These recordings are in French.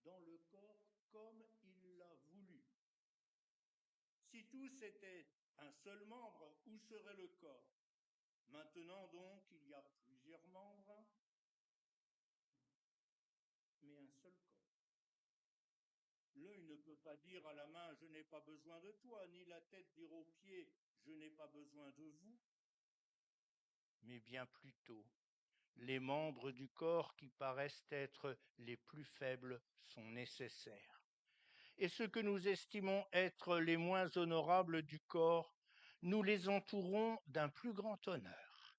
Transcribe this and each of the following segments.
dans le corps comme il l'a voulu. Si tous étaient un seul membre, où serait le corps? Maintenant donc, il y a plusieurs membres, mais un seul corps. L'œil ne peut pas dire à la main, je n'ai pas besoin de toi, ni la tête dire aux pieds, je n'ai pas besoin de vous, mais bien plutôt, les membres du corps qui paraissent être les plus faibles sont nécessaires. Et ceux que nous estimons être les moins honorables du corps, nous les entourons d'un plus grand honneur.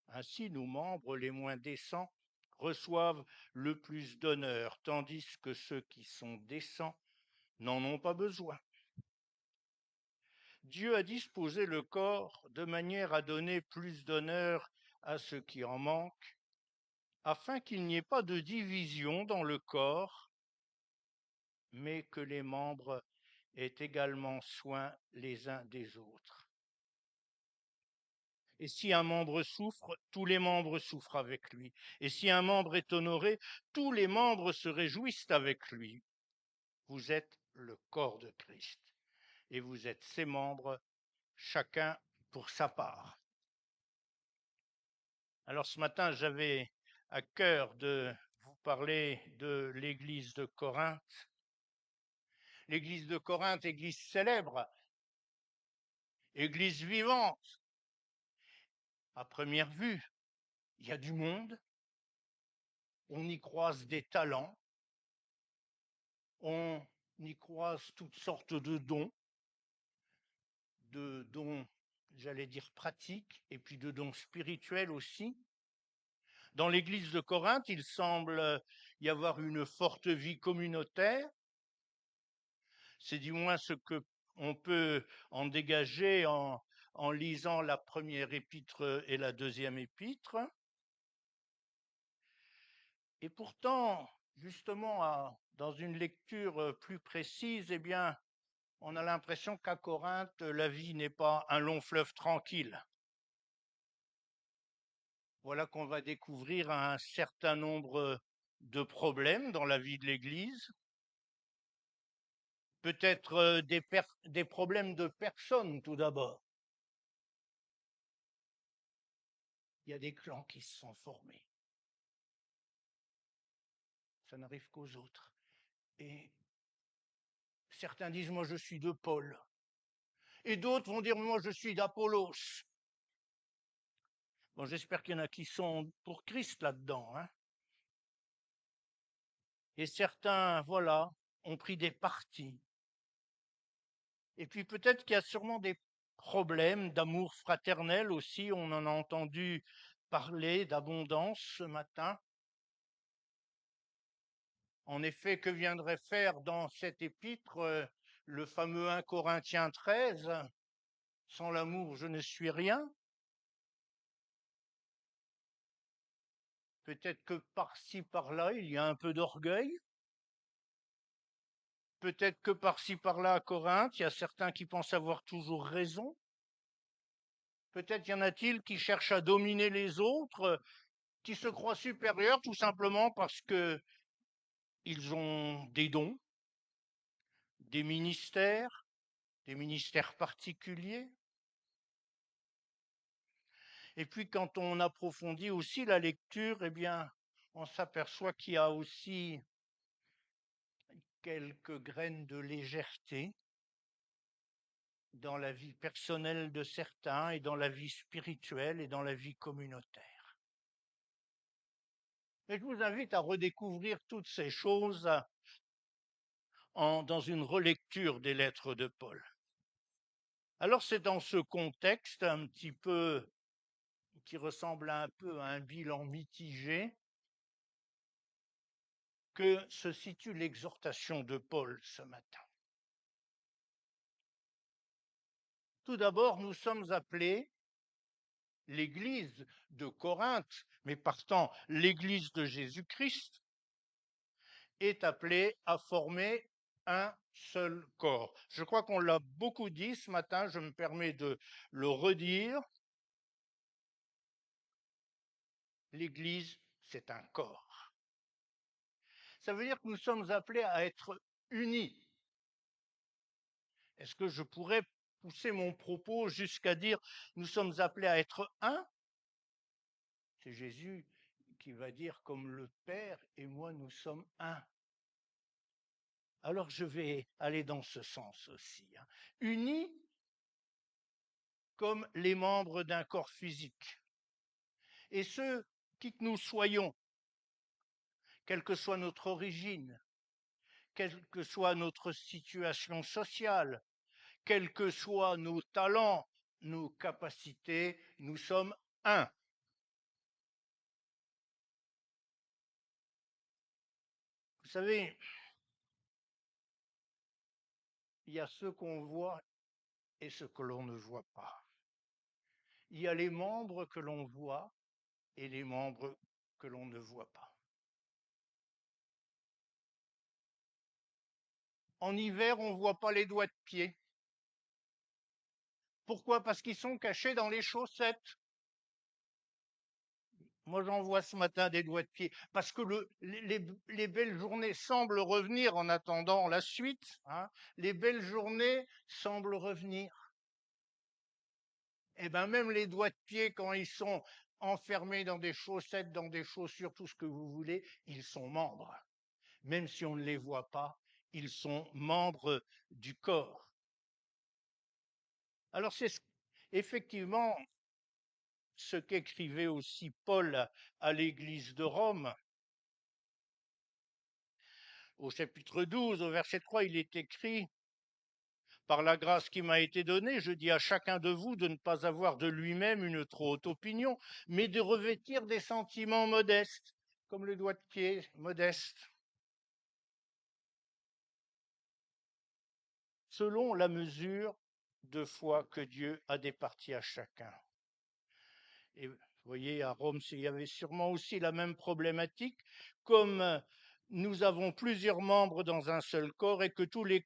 Ainsi, nos membres les moins décents reçoivent le plus d'honneur, tandis que ceux qui sont décents n'en ont pas besoin. Dieu a disposé le corps de manière à donner plus d'honneur à ceux qui en manquent, afin qu'il n'y ait pas de division dans le corps, mais que les membres aient également soin les uns des autres. Et si un membre souffre, tous les membres souffrent avec lui. Et si un membre est honoré, tous les membres se réjouissent avec lui. Vous êtes le corps de Christ et vous êtes ses membres, chacun pour sa part. Alors ce matin, j'avais à cœur de vous parler de l'église de Corinthe. L'église de Corinthe, église célèbre, église vivante. À première vue, il y a du monde, on y croise des talents, on y croise toutes sortes de dons, j'allais dire pratiques, et puis de dons spirituels aussi. Dans l'église de Corinthe, il semble y avoir une forte vie communautaire. C'est du moins ce que on peut en dégager en lisant la première épître et la deuxième épître. Et pourtant, justement, dans une lecture plus précise, eh bien, on a l'impression qu'à Corinthe, la vie n'est pas un long fleuve tranquille. Voilà qu'on va découvrir un certain nombre de problèmes dans la vie de l'Église, peut-être des problèmes de personnes tout d'abord. Il y a des clans qui se sont formés. Ça n'arrive qu'aux autres. Et certains disent, moi je suis de Paul. Et d'autres vont dire, moi je suis d'Apollos. Bon, j'espère qu'il y en a qui sont pour Christ là-dedans. Hein. Et certains, voilà, ont pris des partis. Et puis peut-être qu'il y a sûrement des problèmes d'amour fraternel aussi. On en a entendu parler d'abondance ce matin. En effet, que viendrait faire dans cet épître le fameux 1 Corinthiens 13 ? Sans l'amour, je ne suis rien. Peut-être que par-ci, par-là, il y a un peu d'orgueil. Peut-être que par-ci, par-là, à Corinthe, il y a certains qui pensent avoir toujours raison. Peut-être y en a-t-il qui cherchent à dominer les autres, qui se croient supérieurs tout simplement parce que ils ont des dons, des ministères particuliers. Et puis quand on approfondit aussi la lecture, eh bien, on s'aperçoit qu'il y a aussi quelques graines de légèreté dans la vie personnelle de certains et dans la vie spirituelle et dans la vie communautaire. Et je vous invite à redécouvrir toutes ces choses dans une relecture des lettres de Paul. Alors c'est dans ce contexte un petit peu qui ressemble un peu à un bilan mitigé que se situe l'exhortation de Paul ce matin. Tout d'abord, nous sommes appelés, l'Église de Corinthe, mais partant l'Église de Jésus-Christ, est appelée à former un seul corps. Je crois qu'on l'a beaucoup dit ce matin, je me permets de le redire. L'Église, c'est un corps. Ça veut dire que nous sommes appelés à être unis. Est-ce que je pourrais pousser mon propos jusqu'à dire nous sommes appelés à être un? C'est Jésus qui va dire comme le Père et moi nous sommes un. Alors je vais aller dans ce sens aussi. Unis comme les membres d'un corps physique. Et ceux qui que nous soyons, quelle que soit notre origine, quelle que soit notre situation sociale, quels que soient nos talents, nos capacités, nous sommes un. Vous savez, il y a ce qu'on voit et ce que l'on ne voit pas. Il y a les membres que l'on voit et les membres que l'on ne voit pas. En hiver, on ne voit pas les doigts de pied. Pourquoi? Parce qu'ils sont cachés dans les chaussettes. Moi, j'en vois ce matin des doigts de pied. Parce que les belles journées semblent revenir en attendant la suite. Les belles journées semblent revenir. Eh bien, même les doigts de pied, quand ils sont enfermés dans des chaussettes, dans des chaussures, tout ce que vous voulez, ils sont membres. Même si on ne les voit pas, ils sont membres du corps. Alors, c'est effectivement ce qu'écrivait aussi Paul à l'église de Rome. Au chapitre 12, au verset 3, il est écrit « Par la grâce qui m'a été donnée, je dis à chacun de vous de ne pas avoir de lui-même une trop haute opinion, mais de revêtir des sentiments modestes, comme le doigt de pied modeste, selon la mesure de foi que Dieu a départie à chacun. » Et vous voyez, à Rome, il y avait sûrement aussi la même problématique, comme nous avons plusieurs membres dans un seul corps et que tous les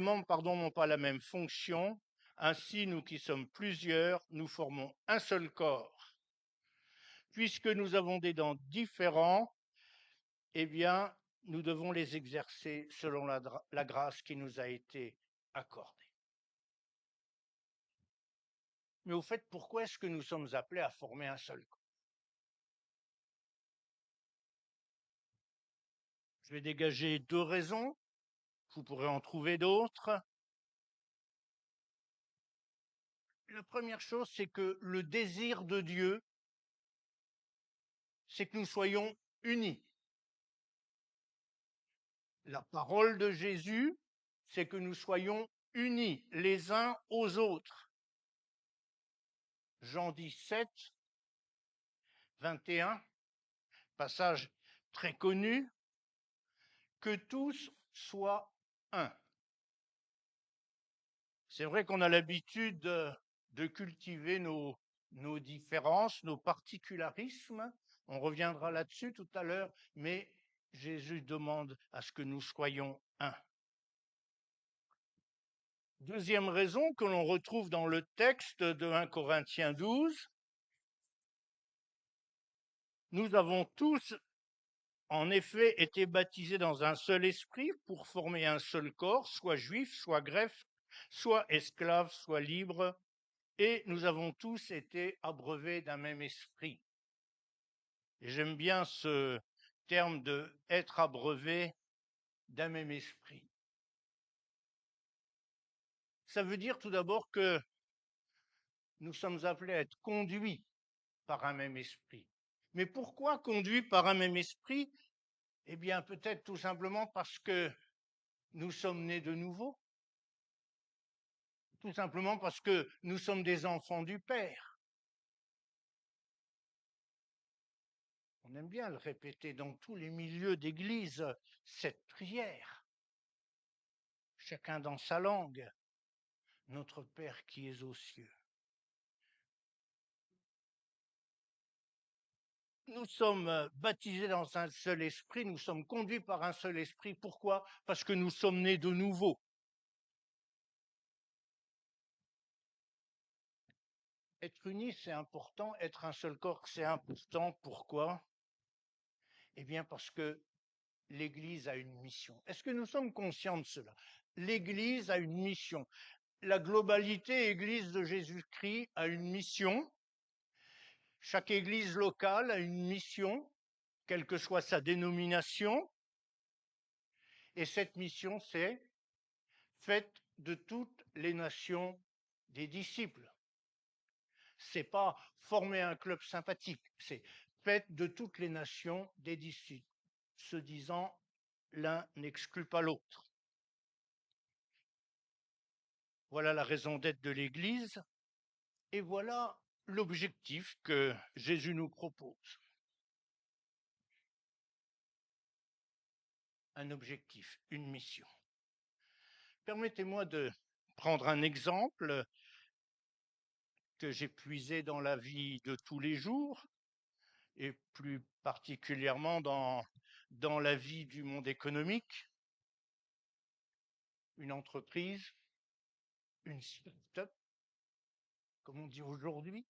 membres, n'ont pas la même fonction. Ainsi, nous qui sommes plusieurs, nous formons un seul corps. Puisque nous avons des dents différents, eh bien, nous devons les exercer selon la grâce qui nous a été accordée. Mais au fait, pourquoi est-ce que nous sommes appelés à former un seul corps? Je vais dégager 2 raisons. Vous pourrez en trouver d'autres. La première chose, c'est que le désir de Dieu, c'est que nous soyons unis. La parole de Jésus, c'est que nous soyons unis les uns aux autres. Jean 17, 21, passage très connu, que tous soient un. C'est vrai qu'on a l'habitude de cultiver nos différences, nos particularismes. On reviendra là-dessus tout à l'heure, mais Jésus demande à ce que nous soyons un. Deuxième raison que l'on retrouve dans le texte de 1 Corinthiens 12, nous avons tous en effet été baptisés dans un seul esprit pour former un seul corps, soit juif, soit grec, soit esclave, soit libre, et nous avons tous été abreuvés d'un même esprit. Et j'aime bien ce terme de être abreuvé d'un même esprit. Ça veut dire tout d'abord que nous sommes appelés à être conduits par un même esprit. Mais pourquoi conduits par un même esprit? Eh bien, peut-être tout simplement parce que nous sommes nés de nouveau, tout simplement parce que nous sommes des enfants du Père. On aime bien le répéter dans tous les milieux d'église, cette prière. Chacun dans sa langue, notre Père qui es aux cieux. Nous sommes baptisés dans un seul esprit, nous sommes conduits par un seul esprit. Pourquoi? Parce que nous sommes nés de nouveau. Être unis, c'est important. Être un seul corps, c'est important. Pourquoi? Eh bien, parce que l'Église a une mission. Est-ce que nous sommes conscients de cela? L'Église a une mission. La globalité Église de Jésus-Christ a une mission. Chaque Église locale a une mission, quelle que soit sa dénomination. Et cette mission, c'est faites de toutes les nations des disciples. C'est pas former un club sympathique, c'est faites de toutes les nations des disciples, se disant l'un n'exclut pas l'autre. Voilà la raison d'être de l'Église et voilà l'objectif que Jésus nous propose. Un objectif, une mission. Permettez-moi de prendre un exemple que j'ai puisé dans la vie de tous les jours et plus particulièrement dans la vie du monde économique. Une entreprise, une start-up, comme on dit aujourd'hui.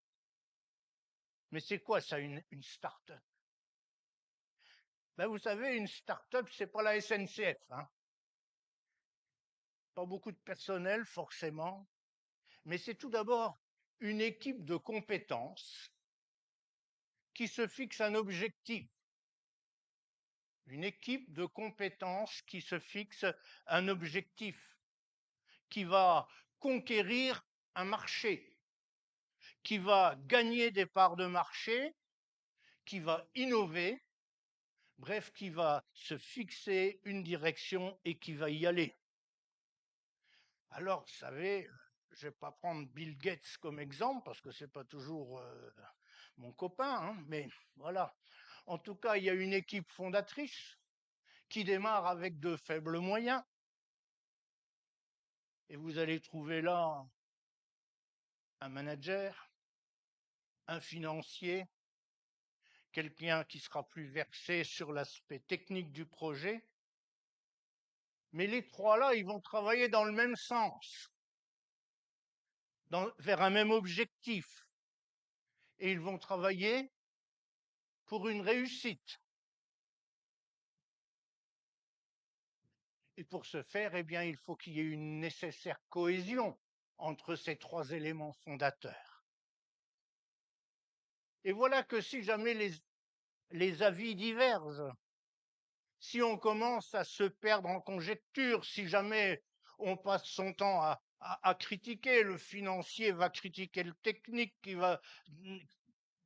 Mais c'est quoi ça, une start-up? Ben, vous savez, une start-up, c'est pas la SNCF, hein. Pas beaucoup de personnel, forcément, mais c'est tout d'abord une équipe de compétences qui se fixe un objectif. Une équipe de compétences qui se fixe un objectif, qui va conquérir un marché, qui va gagner des parts de marché, qui va innover, bref, qui va se fixer une direction et qui va y aller. Alors, vous savez, je ne vais pas prendre Bill Gates comme exemple parce que ce n'est pas toujours mon copain, hein, mais voilà. En tout cas, il y a une équipe fondatrice qui démarre avec de faibles moyens. Et vous allez trouver là un manager, un financier, quelqu'un qui sera plus versé sur l'aspect technique du projet. Mais les trois-là, ils vont travailler dans le même sens, vers un même objectif. Et ils vont travailler pour une réussite. Et pour ce faire, eh bien, il faut qu'il y ait une nécessaire cohésion entre ces trois éléments fondateurs. Et voilà que si jamais les avis divergent, si on commence à se perdre en conjectures, si jamais on passe son temps à critiquer, le financier va critiquer le technique, qui va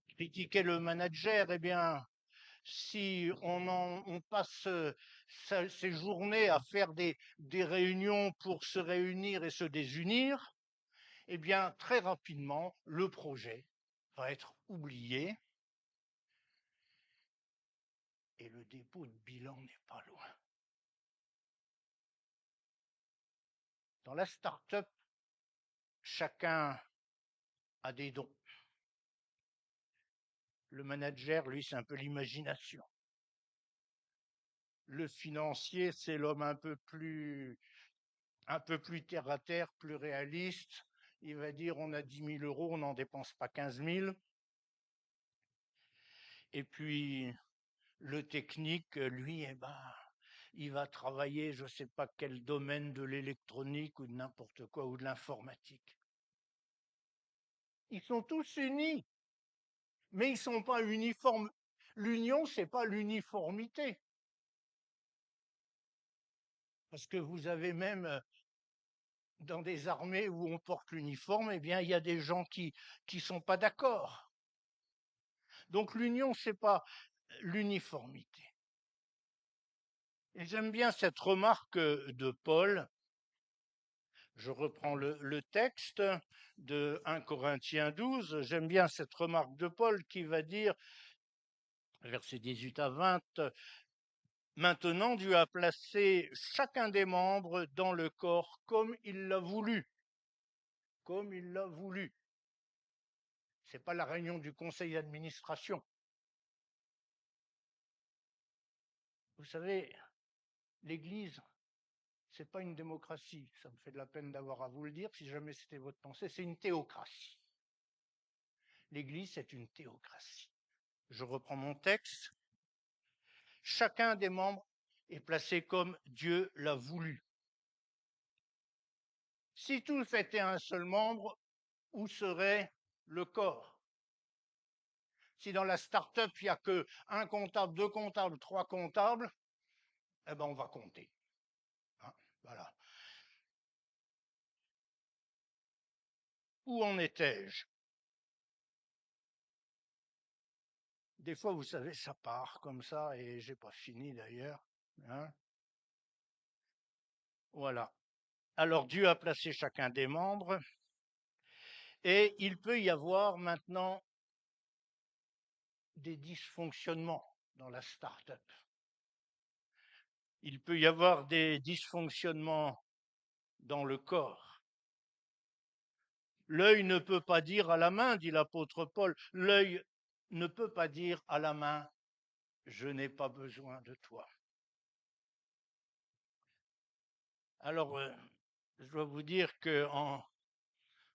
critiquer le manager, eh bien, si on passe ces journées à faire des réunions pour se réunir et se désunir, eh bien, très rapidement, le projet va être oublié et le dépôt de bilan n'est pas loin. Dans la start-up, chacun a des dons. Le manager, lui, c'est un peu l'imagination. Le financier, c'est l'homme un peu plus terre à terre, plus réaliste. Il va dire on a 10 000 euros, on n'en dépense pas 15 000. Et puis le technique, lui, eh ben, il va travailler, je ne sais pas quel domaine de l'électronique ou de n'importe quoi, ou de l'informatique. Ils sont tous unis, mais ils ne sont pas uniformes. L'union, ce n'est pas l'uniformité. Parce que vous avez même dans des armées où on porte l'uniforme, eh bien, il y a des gens qui sont pas d'accord. Donc l'union, c'est pas l'uniformité. Et j'aime bien cette remarque de Paul. Je reprends le texte de 1 Corinthiens 12. J'aime bien cette remarque de Paul qui va dire, versets 18 à 20, maintenant Dieu a placé chacun des membres dans le corps comme il l'a voulu. Comme il l'a voulu. Ce n'est pas la réunion du conseil d'administration. Vous savez, l'Église, ce n'est pas une démocratie. Ça me fait de la peine d'avoir à vous le dire, si jamais c'était votre pensée, c'est une théocratie. L'Église, c'est une théocratie. Je reprends mon texte. Chacun des membres est placé comme Dieu l'a voulu. Si tous étaient un seul membre, où serait le corps? Si dans la start-up, il n'y a que un comptable, deux comptables, trois comptables, eh ben on va compter. Hein, voilà. Où en étais-je? Des fois, vous savez, ça part comme ça, et j'ai pas fini d'ailleurs. Hein. Voilà. Alors Dieu a placé chacun des membres, et il peut y avoir maintenant des dysfonctionnements dans la start-up. Il peut y avoir des dysfonctionnements dans le corps. L'œil ne peut pas dire à la main, dit l'apôtre Paul, l'œil ne peut pas dire à la main, je n'ai pas besoin de toi. Alors, je dois vous dire que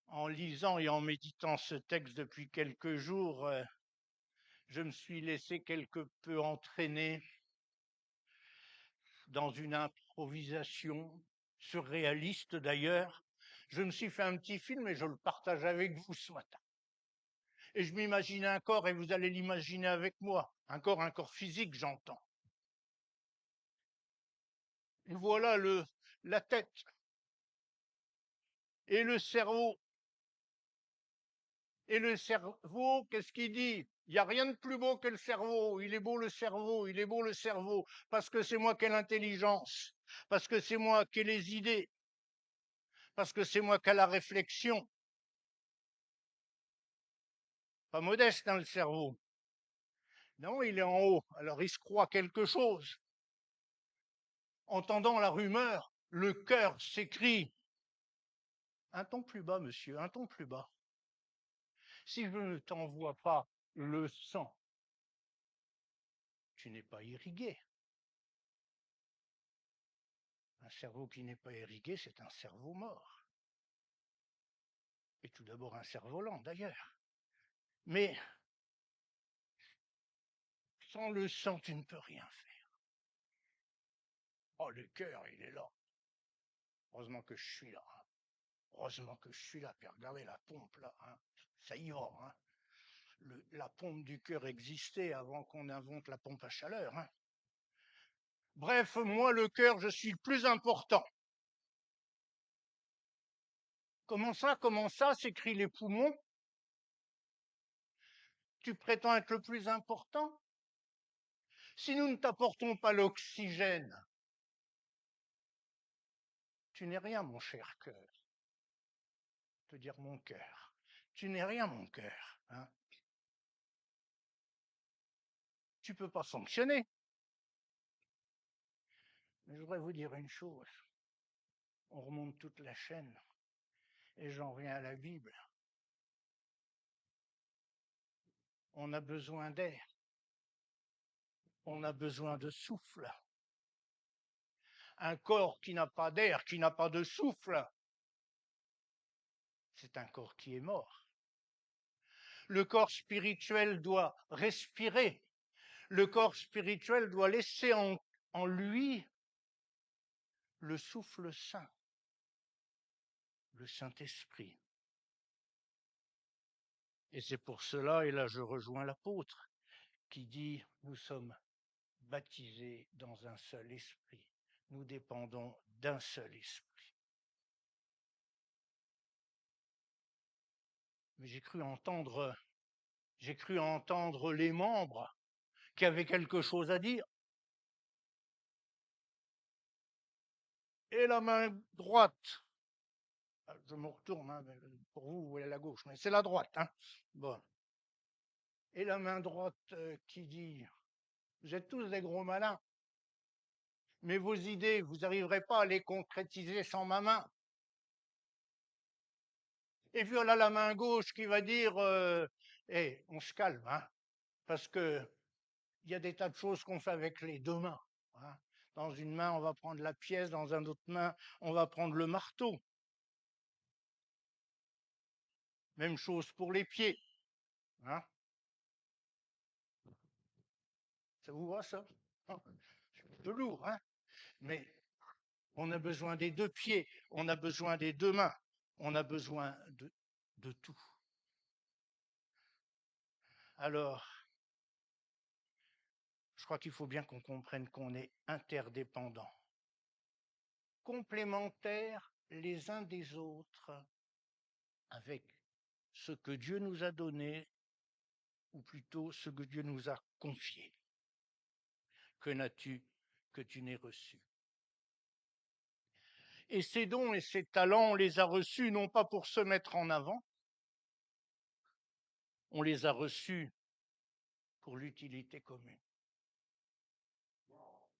en lisant et en méditant ce texte depuis quelques jours, je me suis laissé quelque peu entraîner dans une improvisation surréaliste d'ailleurs. Je me suis fait un petit film et je le partage avec vous ce matin. Et je m'imagine un corps, et vous allez l'imaginer avec moi, un corps physique, j'entends. Et voilà la tête et le cerveau. Et le cerveau, qu'est-ce qu'il dit? Il n'y a rien de plus beau que le cerveau. Il est beau le cerveau, il est beau le cerveau, parce que c'est moi qui ai l'intelligence, parce que c'est moi qui ai les idées, parce que c'est moi qui ai la réflexion. Pas modeste, hein, le cerveau. Non, il est en haut, alors il se croit quelque chose. Entendant la rumeur, le cœur s'écrie. Un ton plus bas, monsieur, un ton plus bas. Si je ne t'envoie pas le sang, tu n'es pas irrigué. Un cerveau qui n'est pas irrigué, c'est un cerveau mort. Et tout d'abord un cerf-volant d'ailleurs. Mais sans le sang, tu ne peux rien faire. Oh, le cœur, il est là. Heureusement que je suis là. Hein. Heureusement que je suis là. Puis regardez la pompe là. Hein. Ça y va. Hein. La pompe du cœur existait avant qu'on invente la pompe à chaleur. Hein. Bref, moi, le cœur, je suis le plus important. Comment ça, s'écrient les poumons? Tu prétends être le plus important? Si nous ne t'apportons pas l'oxygène, tu n'es rien, mon cher cœur. Te dire mon cœur. Tu n'es rien, mon cœur. Hein. Tu peux pas fonctionner. Mais je voudrais vous dire une chose. On remonte toute la chaîne et j'en reviens à la Bible. On a besoin d'air. On a besoin de souffle. Un corps qui n'a pas d'air, qui n'a pas de souffle, c'est un corps qui est mort. Le corps spirituel doit respirer. Le corps spirituel doit laisser en lui le souffle saint, le Saint-Esprit. Et c'est pour cela, et là je rejoins l'apôtre, qui dit, nous sommes baptisés dans un seul esprit. Nous dépendons d'un seul esprit. Mais j'ai cru entendre les membres qui avaient quelque chose à dire. Et la main droite, je me retourne, hein, pour vous, vous voyez la gauche, mais c'est la droite. Hein. Bon. Et la main droite qui dit, vous êtes tous des gros malins, mais vos idées, vous n'arriverez pas à les concrétiser sans ma main. Et puis voilà la main gauche qui va dire, on se calme, hein, parce que il y a des tas de choses qu'on fait avec les deux mains. Hein. Dans une main, on va prendre la pièce, dans une autre main, on va prendre le marteau. Même chose pour les pieds. Hein. Ça vous va, ça? Je un peu lourd, hein, mais on a besoin des deux pieds, on a besoin des deux mains, on a besoin de tout. Alors, je crois qu'il faut bien qu'on comprenne qu'on est interdépendants, complémentaires les uns des autres, avec ce que Dieu nous a donné, ou plutôt ce que Dieu nous a confié. Que n'as-tu que tu n'aies reçu? Et ces dons et ces talents, on les a reçus non pas pour se mettre en avant, on les a reçus pour l'utilité commune.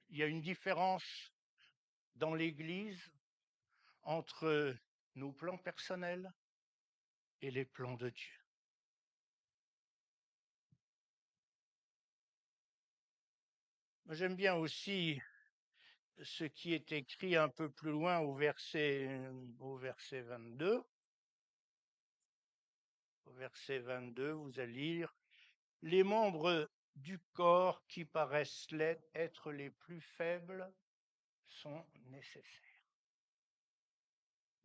Il y a une différence dans l'Église entre nos plans personnels et les plans de Dieu. J'aime bien aussi ce qui est écrit un peu plus loin au verset 22. Au verset 22, vous allez lire « Les membres du corps qui paraissent être les plus faibles sont nécessaires. »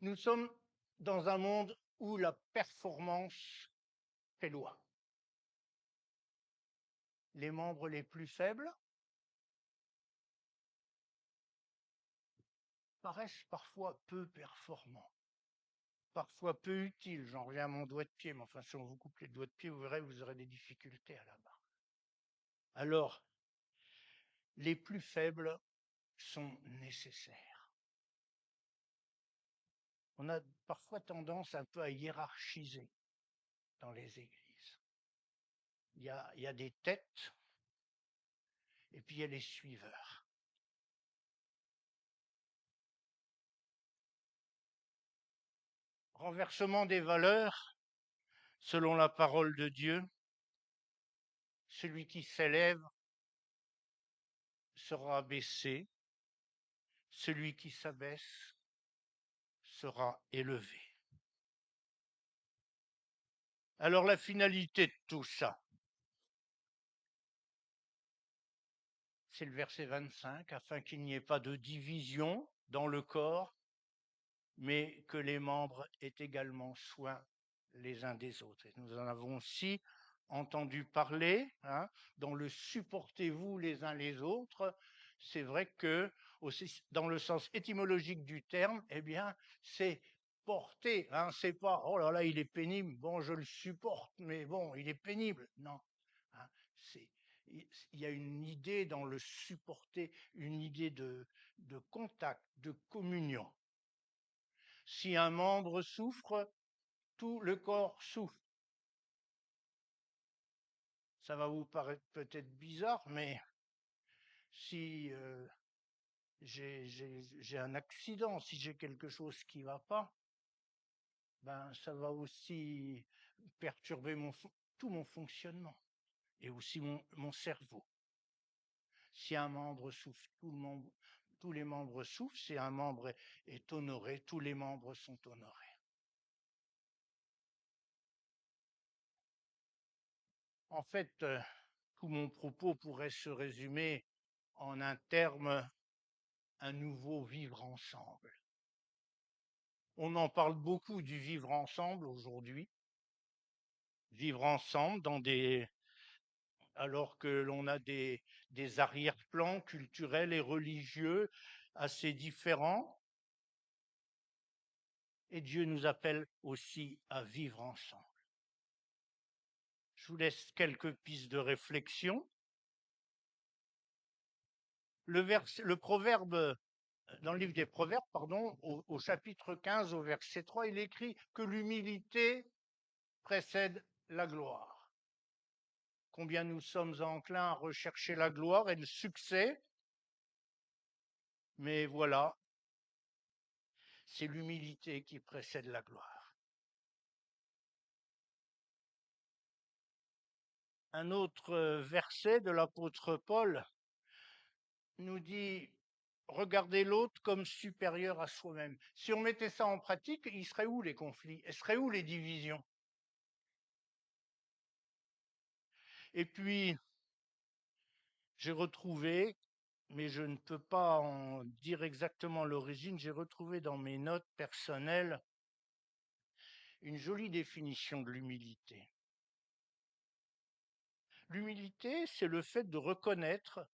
Nous sommes dans un monde où la performance fait loi. Les membres les plus faibles paraissent parfois peu performants, parfois peu utiles. J'en reviens à mon doigt de pied, mais enfin, si on vous coupe les doigts de pied, vous verrez, vous aurez des difficultés à la barre. Alors, les plus faibles sont nécessaires. On a parfois tendance un peu à hiérarchiser dans les églises. Il y a des têtes et puis il y a les suiveurs. Renversement des valeurs, selon la parole de Dieu, celui qui s'élève sera abaissé, celui qui s'abaisse sera élevé. Alors la finalité de tout ça, c'est le verset 25, afin qu'il n'y ait pas de division dans le corps, mais que les membres aient également soin les uns des autres. Et nous en avons aussi entendu parler, hein, dans le supportez-vous les uns les autres. C'est vrai que, aussi, dans le sens étymologique du terme, eh bien, c'est porter, hein, c'est pas oh là là, il est pénible, bon, je le supporte, mais bon, il est pénible. Non, hein, il y a une idée dans le supporter, une idée de contact, de communion. Si un membre souffre, tout le corps souffre. Ça va vous paraître peut-être bizarre, mais si j'ai un accident, si j'ai quelque chose qui ne va pas, ben ça va aussi perturber tout mon fonctionnement et aussi mon cerveau. Si un membre souffre, tous les membres souffrent. Si un membre est honoré, tous les membres sont honorés. En fait, tout mon propos pourrait se résumer en un terme, un nouveau vivre ensemble. On en parle beaucoup du vivre ensemble aujourd'hui. Vivre ensemble alors que l'on a des arrière-plans culturels et religieux assez différents. Et Dieu nous appelle aussi à vivre ensemble. Je vous laisse quelques pistes de réflexion. Le proverbe, dans le livre des Proverbes, pardon, au chapitre 15, au verset 3, il écrit que l'humilité précède la gloire. Combien nous sommes enclins à rechercher la gloire et le succès, mais voilà, c'est l'humilité qui précède la gloire. Un autre verset de l'apôtre Paul nous dit regardez l'autre comme supérieur à soi-même. Si on mettait ça en pratique, il serait où les conflits? Il serait où les divisions? Et puis, j'ai retrouvé mais je ne peux pas en dire exactement l'origine. J'ai retrouvé dans mes notes personnelles une jolie définition de l'humilité. L'humilité, c'est le fait de reconnaître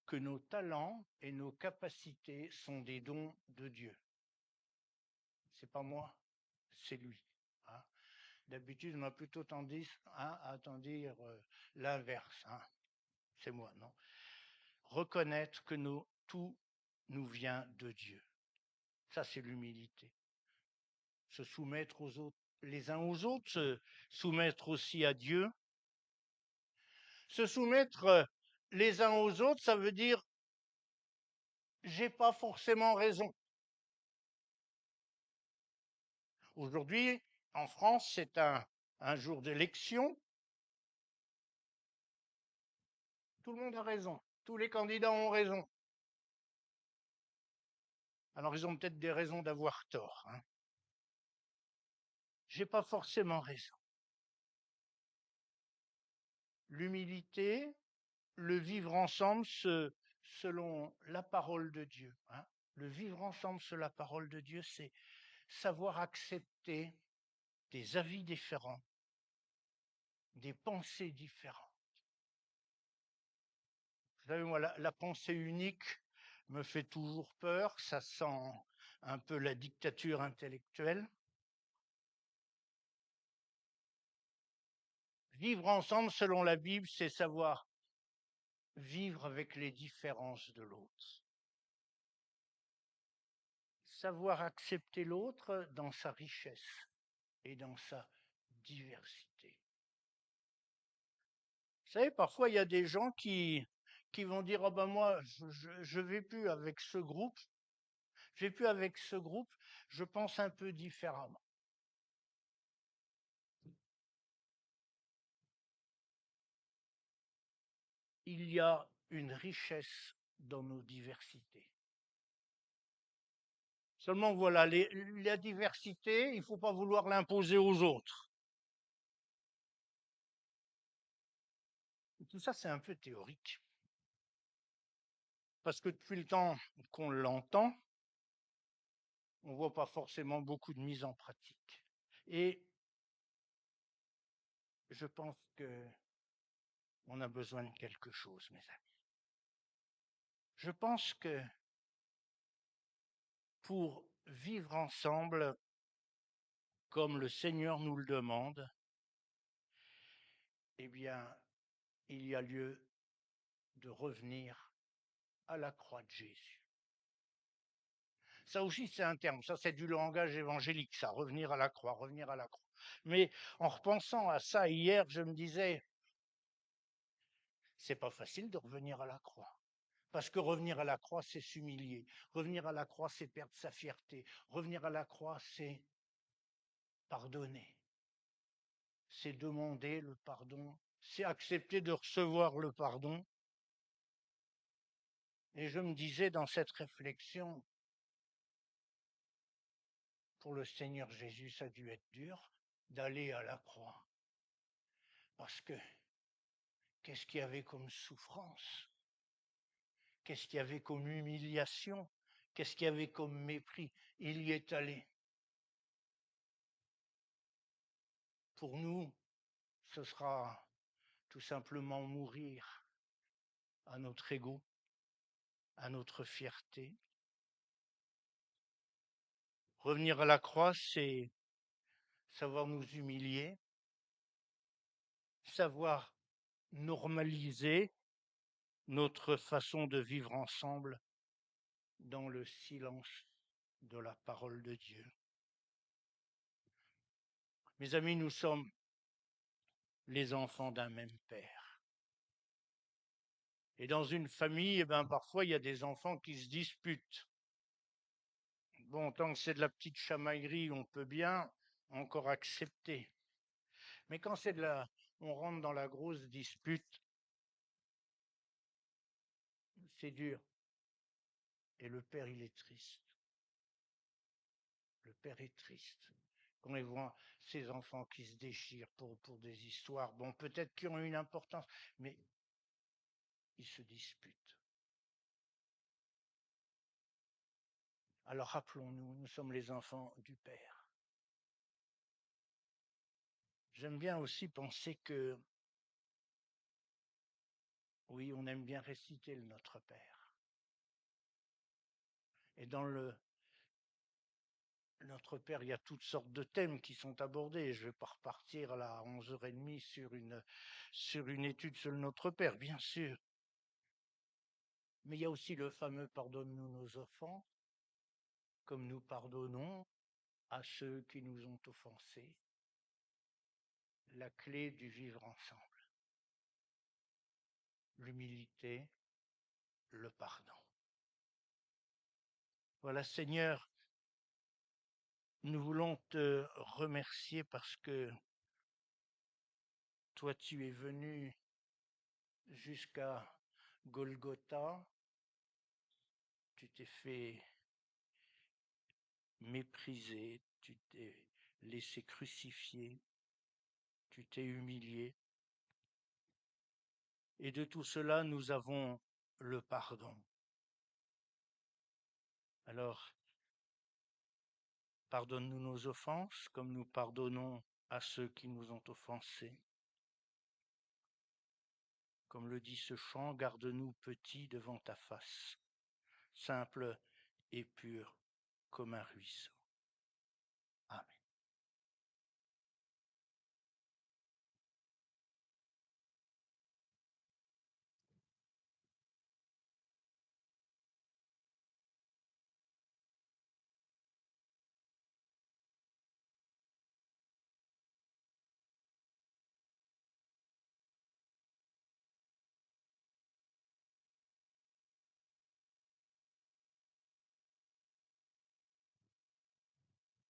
que nos talents et nos capacités sont des dons de Dieu. C'est pas moi, c'est lui. Hein. D'habitude, on a plutôt tendance à dire l'inverse. Hein. C'est moi, non. Reconnaître que tout nous vient de Dieu. Ça, c'est l'humilité. Se soumettre aux autres, les uns aux autres, se soumettre aussi à Dieu. Se soumettre les uns aux autres, ça veut dire j'ai pas forcément raison. Aujourd'hui, en France, c'est un jour d'élection. Tout le monde a raison. Tous les candidats ont raison. Alors, ils ont peut-être des raisons d'avoir tort. Hein. J'ai pas forcément raison. L'humilité, le vivre ensemble selon la parole de Dieu. Hein. Le vivre ensemble selon la parole de Dieu, c'est savoir accepter des avis différents, des pensées différentes. Vous savez, moi, la pensée unique me fait toujours peur, ça sent un peu la dictature intellectuelle. Vivre ensemble selon la Bible, c'est savoir vivre avec les différences de l'autre. Savoir accepter l'autre dans sa richesse et dans sa diversité. Vous savez, parfois, il y a des gens qui vont dire, oh ben moi, je vais plus avec ce groupe, je vais plus avec ce groupe, je pense un peu différemment. Il y a une richesse dans nos diversités. Seulement, voilà, la diversité, il ne faut pas vouloir l'imposer aux autres. Tout ça, c'est un peu théorique. Parce que depuis le temps qu'on l'entend, on ne voit pas forcément beaucoup de mise en pratique. Et je pense qu'on a besoin de quelque chose, mes amis. Je pense que pour vivre ensemble, comme le Seigneur nous le demande, eh bien, il y a lieu de revenir à la croix de Jésus. Ça aussi, c'est un terme, ça c'est du langage évangélique, ça, revenir à la croix, revenir à la croix. Mais en repensant à ça hier, je me disais, c'est pas facile de revenir à la croix. Parce que revenir à la croix, c'est s'humilier. Revenir à la croix, c'est perdre sa fierté. Revenir à la croix, c'est pardonner. C'est demander le pardon. C'est accepter de recevoir le pardon. Et je me disais dans cette réflexion, pour le Seigneur Jésus, ça a dû être dur d'aller à la croix. Parce que qu'est-ce qu'il y avait comme souffrance? Qu'est-ce qu'il y avait comme humiliation? Qu'est-ce qu'il y avait comme mépris? Il y est allé. Pour nous, ce sera tout simplement mourir à notre ego, à notre fierté. Revenir à la croix, c'est savoir nous humilier, savoir normaliser notre façon de vivre ensemble dans le silence de la parole de Dieu. Mes amis, nous sommes les enfants d'un même père. Et dans une famille, eh ben, parfois, il y a des enfants qui se disputent. Bon, tant que c'est de la petite chamaillerie, on peut bien encore accepter. Mais quand on rentre dans la grosse dispute, c'est dur. Et le père, il est triste. Le père est triste. Quand il voit ses enfants qui se déchirent pour des histoires, bon, peut-être qui ont une importance, mais ils se disputent. Alors rappelons-nous, nous sommes les enfants du Père. J'aime bien aussi penser que, oui, on aime bien réciter le Notre Père. Et dans le Notre Père, il y a toutes sortes de thèmes qui sont abordés. Je ne vais pas repartir à 11h30 sur une étude sur le Notre Père, bien sûr. Mais il y a aussi le fameux pardonne-nous nos offenses, comme nous pardonnons à ceux qui nous ont offensés. La clé du vivre ensemble. L'humilité, le pardon. Voilà, Seigneur, nous voulons te remercier parce que toi, tu es venu jusqu'à Golgotha, tu t'es fait mépriser, tu t'es laissé crucifier, tu t'es humilié. Et de tout cela, nous avons le pardon. Alors, pardonne-nous nos offenses comme nous pardonnons à ceux qui nous ont offensés. Comme le dit ce chant, garde-nous petits devant ta face, simple et pur comme un ruisseau.